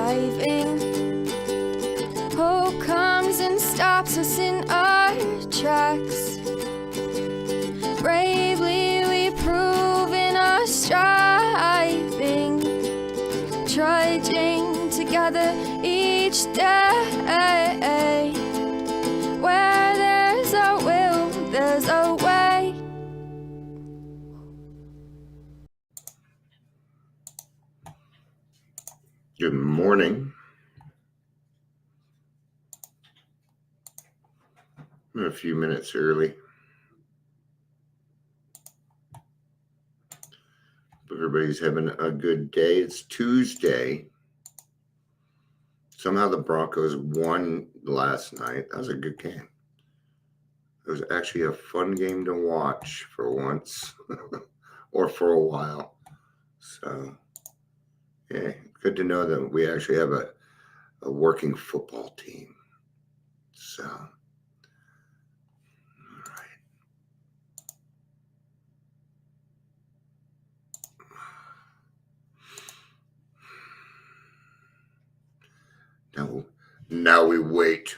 driving. Hope comes and stops us in our tracks. Bravely we prove in our striving, trudging together each day. Where there's a will, there's a way. Good morning. I'm a few minutes early. Everybody's having a good day. It's Tuesday. Somehow the Broncos won last night. That was a good game. It was actually a fun game to watch for once or for a while. So, yeah, good to know that we actually have a working football team. So, all right. Now we wait.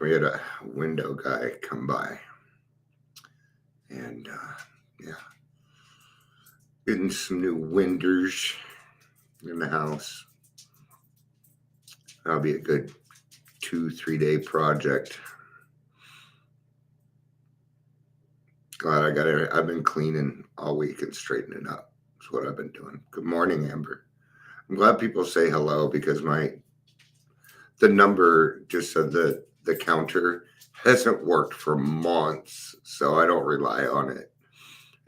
We had a window guy come by, and getting some new windows in the house. That'll be a good 2-3 day project. Glad I got it. I've been cleaning all week and straightening up. That's what I've been doing. Good morning, Amber. I'm glad people say hello because the number just of the counter hasn't worked for months, so I don't rely on it.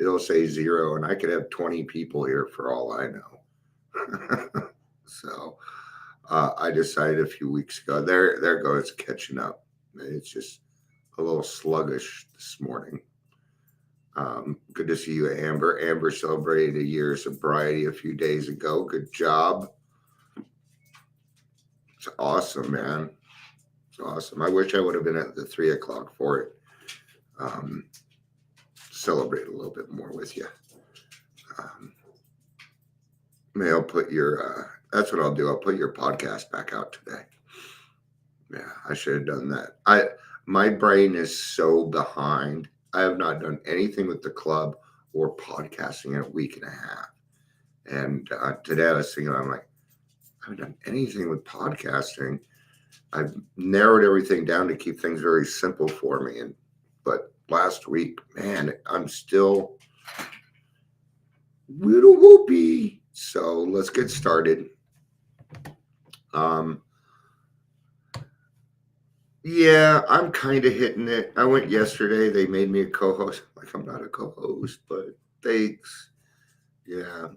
It'll say 0, and I could have 20 people here for all I know. So I decided a few weeks ago. There goes catching up. It's just a little sluggish this morning. Good to see you, Amber. Amber celebrated a year of sobriety a few days ago. Good job. It's awesome, man. It's awesome. I wish I would have been at the 3 o'clock for it. Celebrate a little bit more with you. Maybe I'll put your, that's what I'll do. I'll put your podcast back out today. Yeah, I should have done that. My brain is so behind. I have not done anything with the club or podcasting in a week and a half. And today I was thinking, I'm like, I haven't done anything with podcasting. I've narrowed everything down to keep things very simple for me. But last week, man, I'm still little whoopee. So let's get started. Yeah, I'm kind of hitting it. I went yesterday. They made me a co-host. Like, I'm not a co-host, but thanks. Yeah.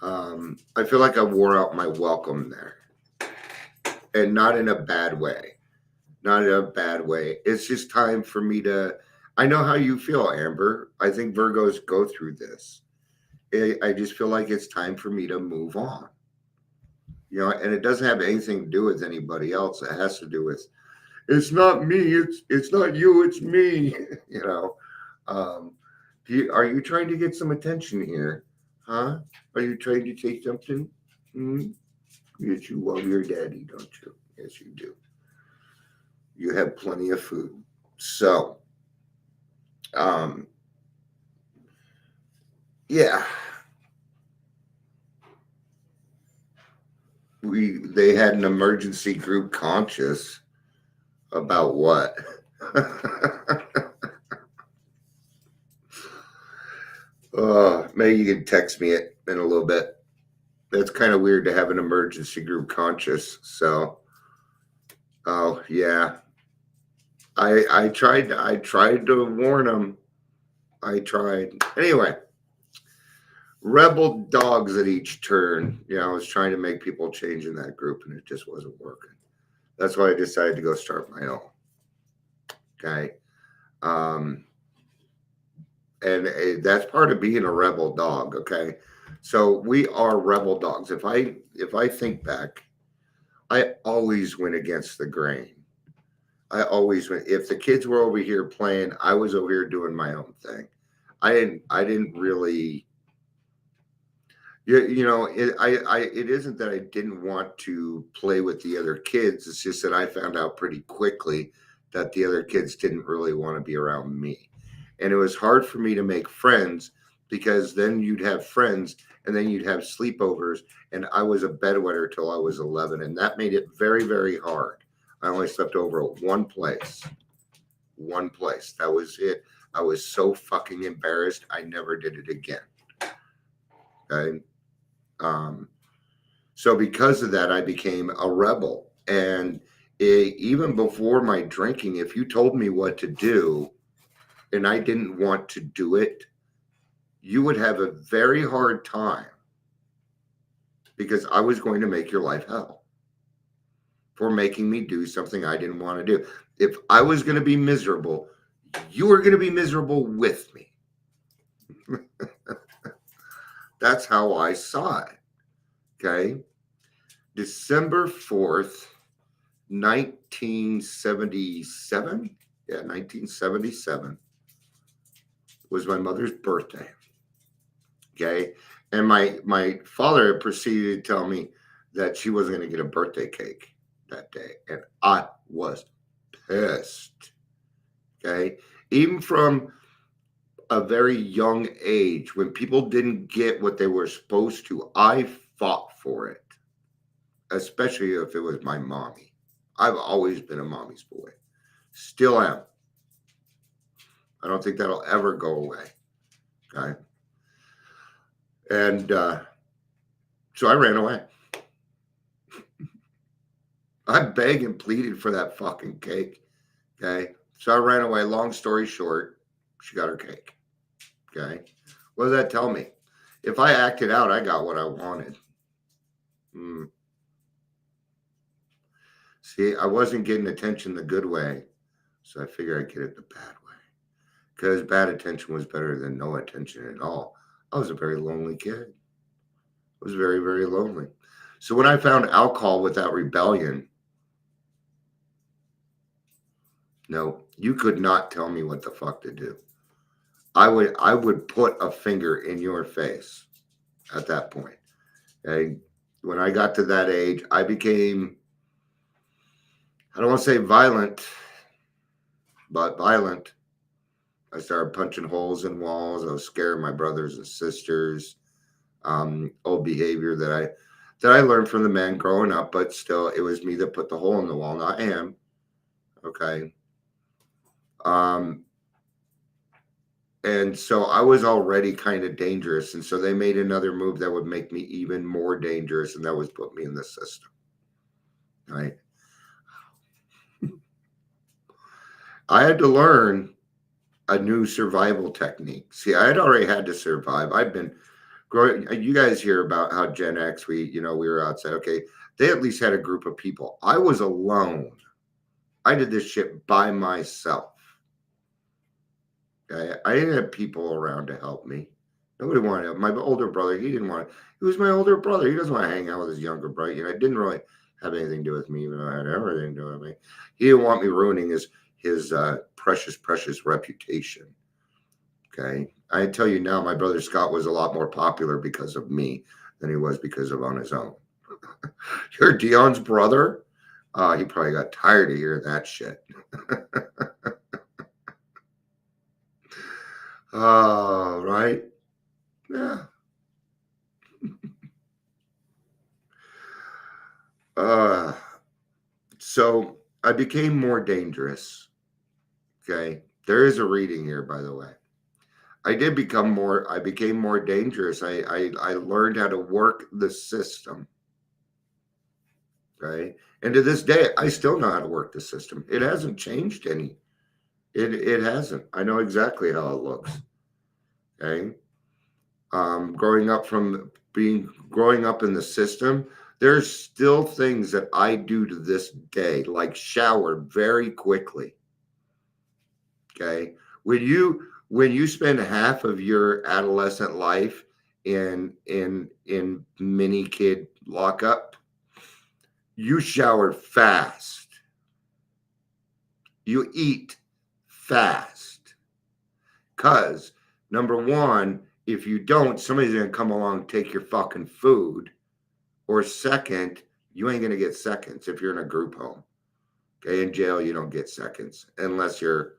I feel like I wore out my welcome there. And not in a bad way. Not in a bad way. It's just time for me to... I know how you feel, Amber. I think Virgos go through this. I just feel like it's time for me to move on. You know, and it doesn't have anything to do with anybody else. It has to do with, it's not me, it's not you, it's me. You know, are you trying to get some attention here? Huh? Are you trying to take something? Yes, you love your daddy, don't you? Yes, you do. You have plenty of food. So, yeah. They had an emergency group conscious about what? Maybe you can text me it in a little bit. That's kind of weird to have an emergency group conscious. So, oh yeah, I tried to warn them. I tried anyway. Rebel dogs at each turn. I was trying to make people change in that group, and it just wasn't working. That's why I decided to go start my own. Okay. And that's part of being a rebel dog. Okay. So we are rebel dogs. If I think back, I always went against the grain. I always went. If the kids were over here playing, I was over here doing my own thing. I didn't really. It isn't that I didn't want to play with the other kids. It's just that I found out pretty quickly that the other kids didn't really want to be around me. And it was hard for me to make friends because then you'd have friends and then you'd have sleepovers. And I was a bedwetter till I was 11. And that made it very, very hard. I only slept over at one place. One place. That was it. I was so fucking embarrassed. I never did it again. Okay. Um, so because of that, I became a rebel. And even before my drinking, if you told me what to do and I didn't want to do it, you would have a very hard time because I was going to make your life hell for making me do something I didn't want to do. If I was going to be miserable, you were going to be miserable with me. That's how I saw it. Okay. December 4th, 1977. Yeah, 1977 was my mother's birthday. Okay. And my father proceeded to tell me that she wasn't going to get a birthday cake that day. And I was pissed. Okay. Even from a very young age, when people didn't get what they were supposed to, I fought for it, especially if it was my mommy. I've always been a mommy's boy. Still am. I don't think that'll ever go away. Okay. And so I ran away. I begged and pleaded for that fucking cake. Okay. So I ran away. Long story short, she got her cake. Okay. What does that tell me? If I acted out, I got what I wanted. See, I wasn't getting attention the good way. So I figured I'd get it the bad way. Because bad attention was better than no attention at all. I was a very lonely kid. I was very, very lonely. So when I found alcohol without rebellion, no, you could not tell me what the fuck to do. I would put a finger in your face at that point. Okay? When I got to that age, I became, I don't want to say violent, but violent. I started punching holes in walls. I was scaring my brothers and sisters. Old behavior that I learned from the men growing up, but still, it was me that put the hole in the wall, not him. Okay. And so I was already kind of dangerous, and so they made another move that would make me even more dangerous, and that was put me in the system. Right. I had to learn a new survival technique. See, I had already had to survive. I've been growing. You guys hear about how Gen X, we were outside. Okay. They at least had a group of people. I was alone. I did this shit by myself. Okay. I didn't have people around to help me. Nobody wanted to help. My older brother, he didn't want to. He was my older brother. He doesn't want to hang out with his younger brother. It didn't really have anything to do with me, even though I had everything to do with me. He didn't want me ruining his precious reputation. Okay. I tell you now, my brother Scott was a lot more popular because of me than he was because of on his own. You're Dion's brother? He probably got tired of hearing that shit. Oh, right. Yeah. So I became more dangerous. Okay. There is a reading here, by the way. I became more dangerous. I learned how to work the system. Okay. And to this day, I still know how to work the system. It hasn't changed any. It hasn't. I know exactly how it looks. Okay. Growing up in the system, there's still things that I do to this day, like shower very quickly. Okay. When you spend half of your adolescent life in mini kid lockup. You shower fast. You eat fast. Cause number one, if you don't, somebody's gonna come along and take your fucking food. Or second, you ain't gonna get seconds if you're in a group home. Okay, in jail you don't get seconds unless you're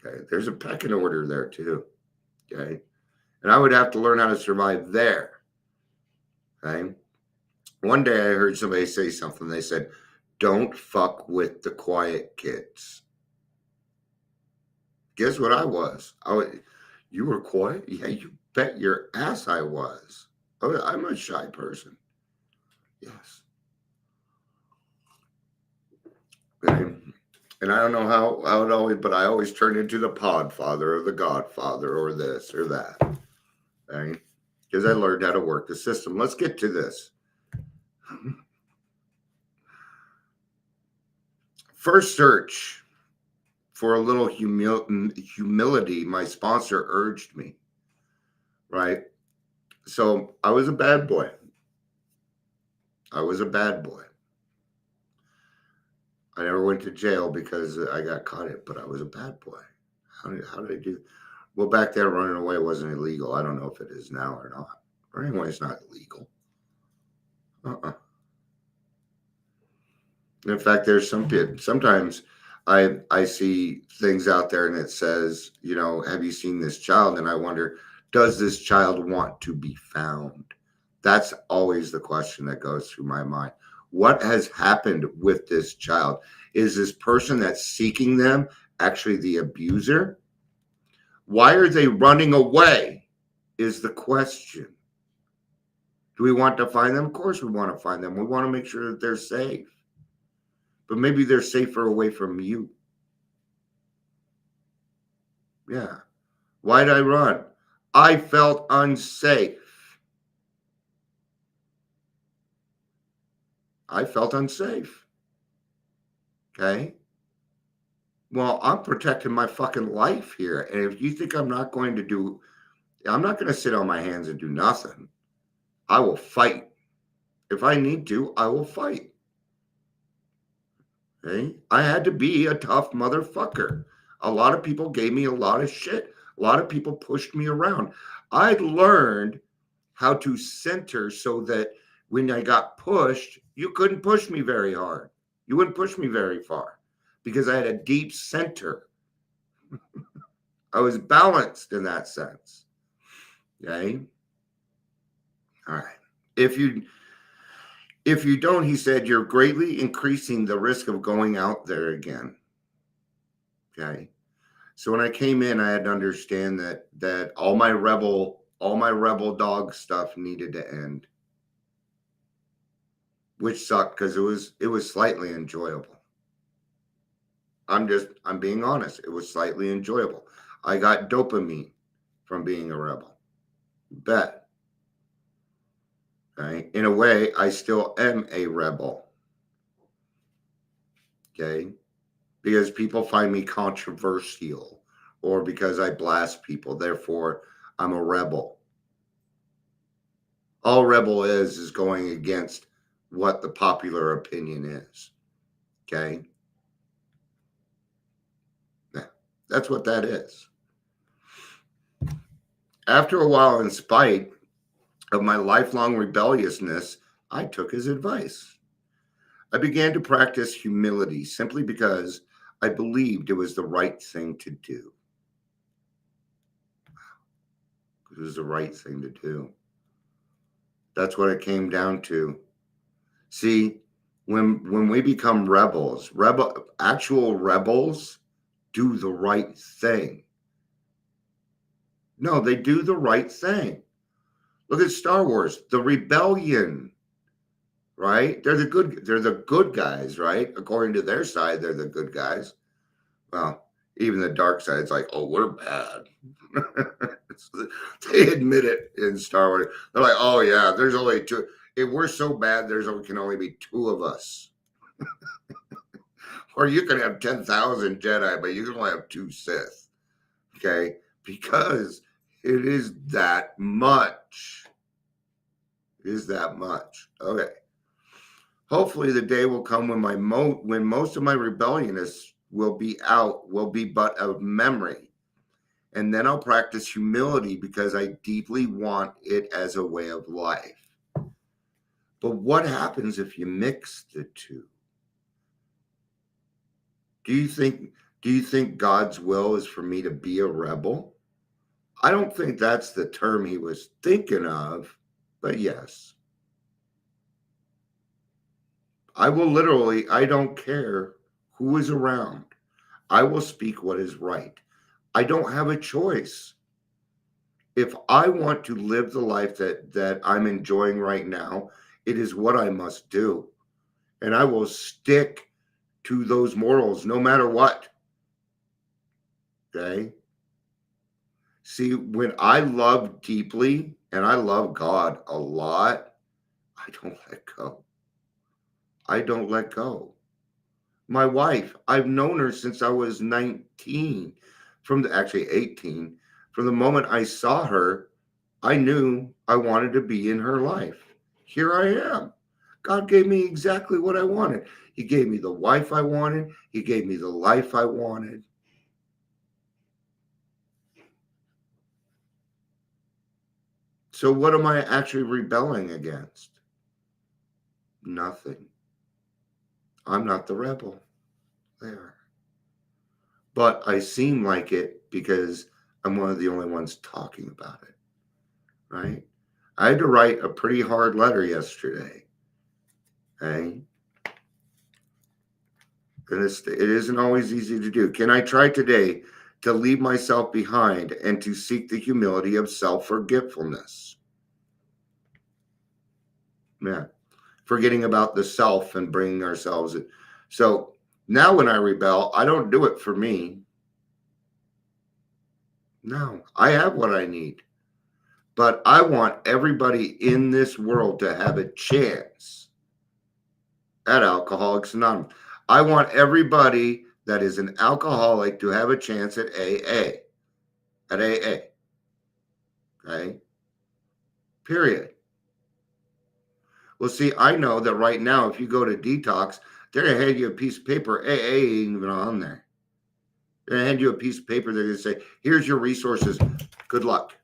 okay. There's a pecking order there too. Okay. And I would have to learn how to survive there. Okay. One day I heard somebody say something. They said, don't fuck with the quiet kids. Guess what I was? You were quiet? Yeah, you bet your ass I was. I'm a shy person. Yes. And I don't know how I would always, but I always turn into the podfather or the godfather or this or that. Right? Because I learned how to work the system. Let's get to this. First search for a little humility, my sponsor urged me. Right? So I was a bad boy. I was a bad boy. I never went to jail because I got caught it, but I was a bad boy. How did I do? Well, back then, running away wasn't illegal. I don't know if it is now or not. Running away is not illegal. In fact, there's sometimes I see things out there and it says, you know, have you seen this child? And I wonder, does this child want to be found? That's always the question that goes through my mind. What has happened with this child? Is this person that's seeking them actually the abuser? Why are they running away? Is the question. Do we want to find them? Of course we want to find them. We want to make sure that they're safe. But maybe they're safer away from you. Yeah. Why'd I run? I felt unsafe. I felt unsafe. Okay. Well, I'm protecting my fucking life here. And if you think I'm not going to sit on my hands and do nothing. I will fight. If I need to, I will fight. Okay. I had to be a tough motherfucker. A lot of people gave me a lot of shit. A lot of people pushed me around. I learned how to center so that when I got pushed, you couldn't push me very hard. You wouldn't push me very far because I had a deep center. I was balanced in that sense. Okay. All right. If you don't, he said, you're greatly increasing the risk of going out there again. Okay. So when I came in, I had to understand that all my rebel dog stuff needed to end, which sucked because it was slightly enjoyable. I'm being honest. It was slightly enjoyable. I got dopamine from being a rebel. Bet. Okay. In a way, I still am a rebel. Okay. Because people find me controversial or because I blast people. Therefore, I'm a rebel. All rebel is going against what the popular opinion is. Okay. Yeah, that's what that is. After a while, in spite of my lifelong rebelliousness, I took his advice. I began to practice humility simply because I believed it was the right thing to do. It was the right thing to do. That's what it came down to. See, when we become actual rebels do the right thing. No, they do the right thing. Look at Star Wars, the rebellion, right? They're the good guys, right? According to their side, they're the good guys. Well, even the dark side's like, oh, we're bad. They admit it in Star Wars. They're like, oh yeah, there's only two. If we're so bad, can only be two of us. Or you can have 10,000 Jedi, but you can only have two Sith. Okay, because It is that much. It is that much. Okay. Hopefully the day will come when when most of my rebelliousness will be but a memory. And then I'll practice humility because I deeply want it as a way of life. But what happens if you mix the two? Do you think God's will is for me to be a rebel? I don't think that's the term he was thinking of, but yes. I don't care who is around. I will speak what is right. I don't have a choice. If I want to live the life that I'm enjoying right now, it is what I must do. And I will stick to those morals no matter what. Okay? See, when I love deeply and I love God a lot, I don't let go. I don't let go. My wife, I've known her since I was 19, actually 18. From the moment I saw her, I knew I wanted to be in her life. Here I am. God gave me exactly what I wanted. He gave me the wife I wanted. He gave me the life I wanted. So what am I actually rebelling against? Nothing. I'm not the rebel there. But I seem like it because I'm one of the only ones talking about it, right? I had to write a pretty hard letter yesterday. Okay? And it isn't always easy to do. Can I try today to leave myself behind and to seek the humility of self-forgetfulness? Yeah. Forgetting about the self and bringing ourselves in. So now when I rebel, I don't do it for me. No, I have what I need. But I want everybody in this world to have a chance at Alcoholics Anonymous. I want everybody that is an alcoholic to have a chance at AA. At AA. Okay? Period. Well, see, I know that right now, if you go to detox, they're going to hand you a piece of paper. AA ain't even on there. They're going to hand you a piece of paper. They're going to say, here's your resources. Good luck.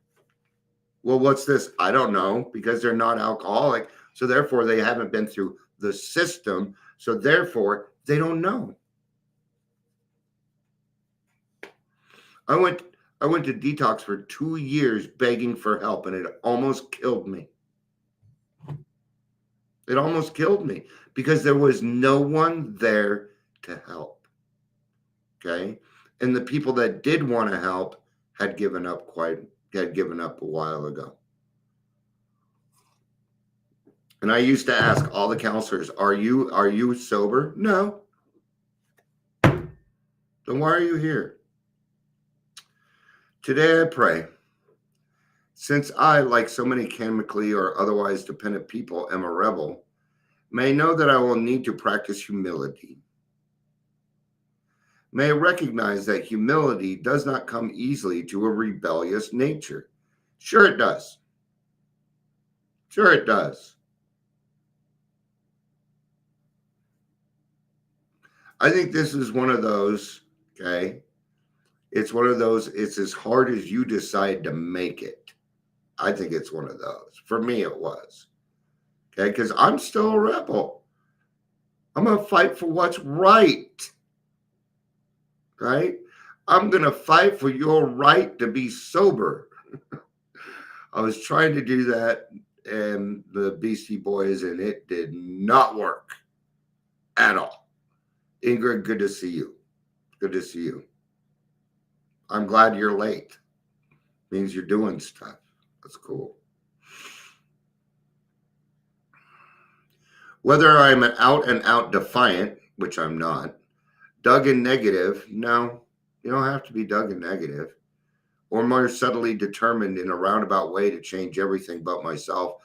Well, what's this? I don't know, because they're not alcoholic. So therefore, they haven't been through the system. So therefore, they don't know. I went to detox for 2 years begging for help, and it almost killed me. It almost killed me because there was no one there to help. Okay. And the people that did want to help had given up a while ago. And I used to ask all the counselors, are you sober? No. Then why are you here? Today I pray. Since I, like so many chemically or otherwise dependent people, am a rebel, may know that I will need to practice humility. May recognize that humility does not come easily to a rebellious nature. Sure it does. Sure it does. I think this is one of those, okay? It's one of those, it's as hard as you decide to make it. I think it's one of those. For me, it was. Okay, because I'm still a rebel. I'm going to fight for what's right. Right? I'm going to fight for your right to be sober. I was trying to do that and the Beastie Boys, and it did not work at all. Ingrid, good to see you. Good to see you. I'm glad you're late. Means you're doing stuff. That's cool. Whether I'm an out and out defiant, which I'm not, dug in negative, no, you don't have to be dug in negative, or more subtly determined in a roundabout way to change everything but myself.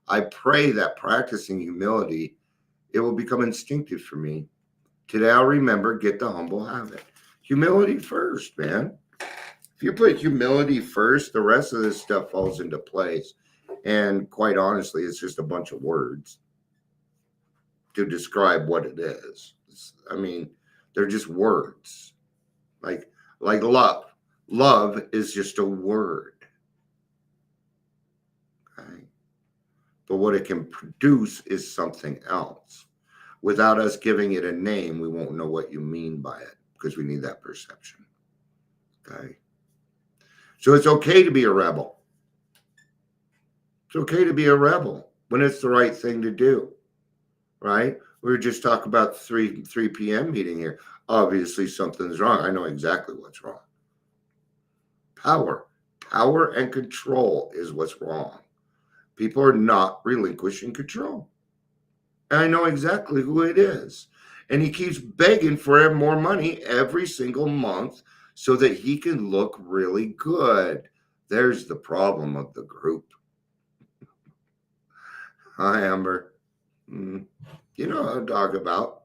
I pray that practicing humility, it will become instinctive for me. Today I'll remember, get the humble habit. Humility first, man. If you put humility first, the rest of this stuff falls into place. And quite honestly, it's just a bunch of words to describe what it is. I mean, they're just words. Like love. Love is just a word. Okay? But what it can produce is something else. Without us giving it a name, we won't know what you mean by it because we need that perception. Okay? So it's okay to be a rebel. It's okay to be a rebel when it's the right thing to do, right? We were just talking about 3 p.m. meeting here. Obviously, something's wrong. I know exactly what's wrong. Power and control is what's wrong. People are not relinquishing control. And I know exactly who it is. And he keeps begging for more money every single month so that he can look really good. There's the problem of the group. Hi, Amber. You know what I'm talking about.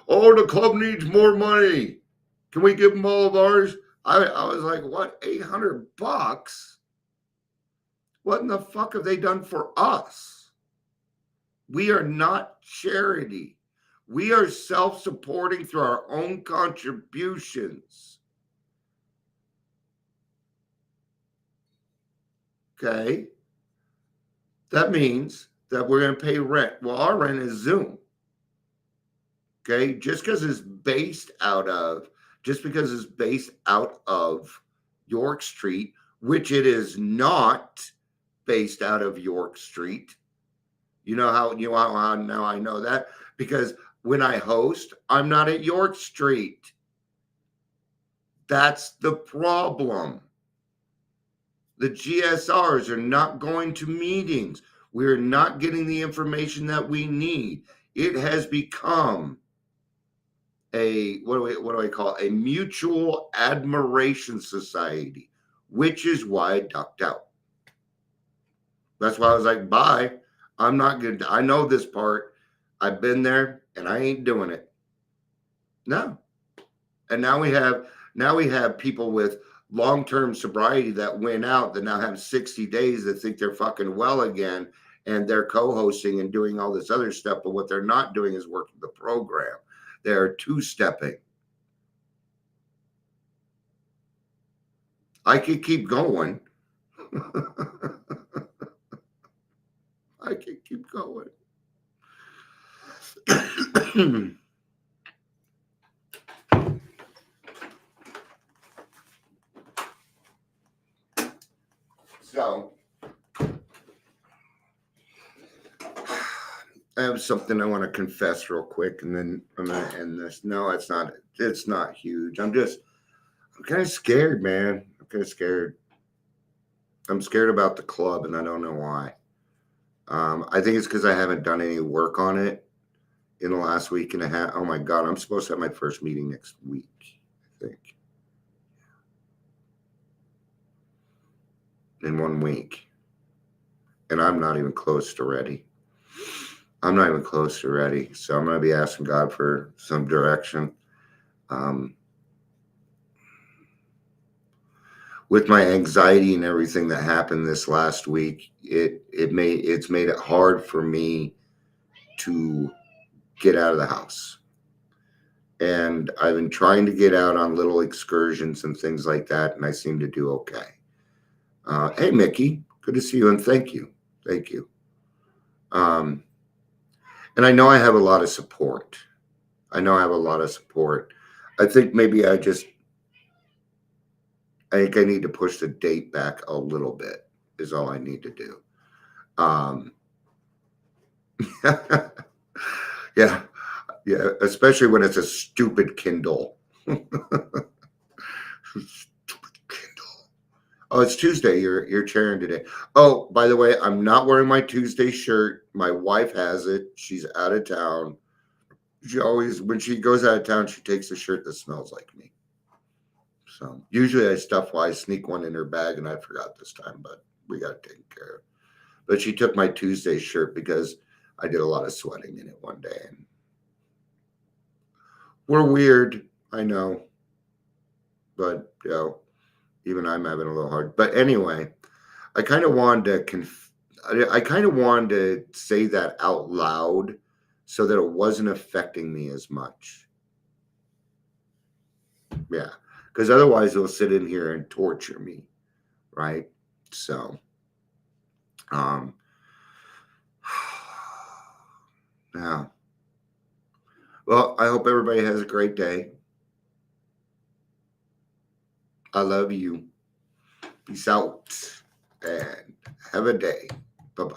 Oh, the club needs more money. Can we give them all of ours? I was like, what, $800? What in the fuck have they done for us? We are not charity. We are self-supporting through our own contributions. Okay? That means that we're going to pay rent. Well, our rent is Zoom. Okay? Just because it's based out of York Street, which it is not based out of York Street. You know how now I know that? Because when I host, I'm not at York Street. That's the problem. The GSRs are not going to meetings. We're not getting the information that we need. It has become what do I call it? A mutual admiration society, which is why I ducked out. That's why I was like, bye. I'm not good. I know this part. I've been there and I ain't doing it. No. And now we have people with long-term sobriety that went out that now have 60 days that think they're fucking well again, and they're co-hosting and doing all this other stuff, but what they're not doing is working the program. They're two-stepping. I could keep going. I could keep going. So I have something I want to confess real quick, and then I'm gonna end this. No, it's not. It's not huge. I'm kind of scared, man. I'm kind of scared. I'm scared about the club, and I don't know why. I think it's because I haven't done any work on it in the last week and a half. Oh my God, I'm supposed to have my first meeting next week, I think. In 1 week. And I'm not even close to ready. I'm not even close to ready. So I'm going to be asking God for some direction. With my anxiety and everything that happened this last week, it's made it hard for me to get out of the house. And I've been trying to get out on little excursions and things like that, and I seem to do okay. Hey, Mickey, good to see you, and thank you. Thank you. And I know I have a lot of support. I think maybe I think I need to push the date back a little bit is all I need to do. Yeah, especially when it's a stupid Kindle. Stupid Kindle. Oh, it's Tuesday. You're chairing today. Oh, by the way, I'm not wearing my Tuesday shirt. My wife has it. She's out of town. She always, when she goes out of town, she takes a shirt that smells like me. So usually I sneak one in her bag, and I forgot this time, but we got it taken care of. But she took my Tuesday shirt because I did a lot of sweating in it one day. And we're weird, I know. But, Even I'm having a little hard. But anyway, I kind of wanted to I kind of wanted to say that out loud so that it wasn't affecting me as much. Yeah, because otherwise they'll sit in here and torture me, right? So, um, yeah. Well, I hope everybody has a great day. I love you. Peace out and have a day. Bye bye.